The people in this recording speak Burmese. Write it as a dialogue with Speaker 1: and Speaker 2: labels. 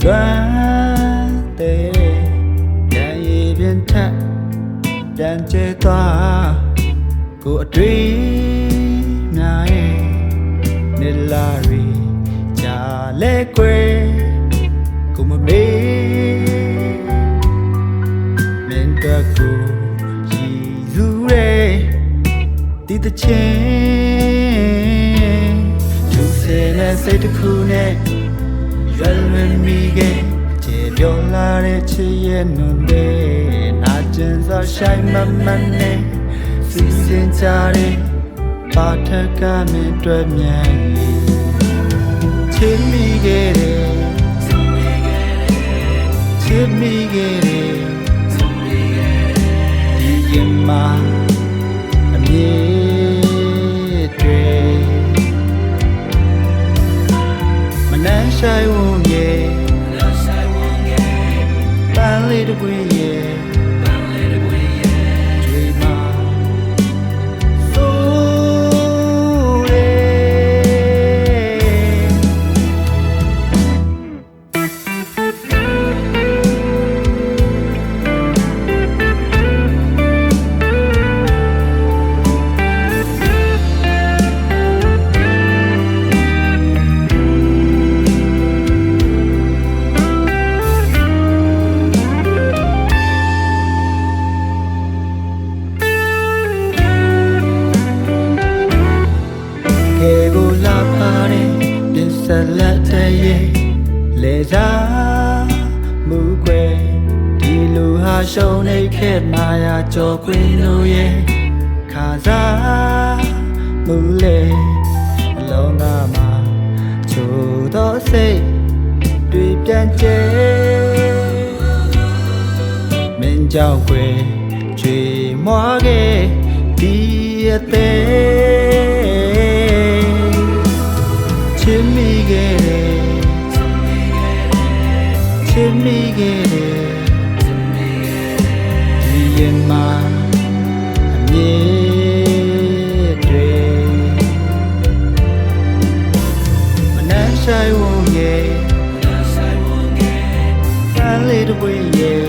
Speaker 1: 乱的但一边看但这多过对那你拉里家来归过么没面对过一路嘞滴的钱就是那谁的苦呢原来米给这表拉的吃也能的那真是晒慢慢的时间家的把它干面对面亲密给的亲密给的一眼嘛面对难晒我也，半里的归也，追马苏嘞。ဆက်တဲ့ရဲ့လေစားမှုကွယ်ဒီလူဟာရှုံးနေခဲ့မာယာကြော်ခွင်းလို့ရဲ့ခါစားမှုလေအလုံးသားမှာချို့သောစိတ်တွေပြန်ကျဲမင်းကြောက်ွယ်ချွေမွားခဲ့ဒီအသေးချစ်မိခဲ့တယ်ချစ်မိခဲ့တယ်ဒီရင်မှာအမြင်တွေမနှမ်းဆိုင်ဝုန်းရဲ့ဆန်းလေးတစ်ပွင့်ရဲ့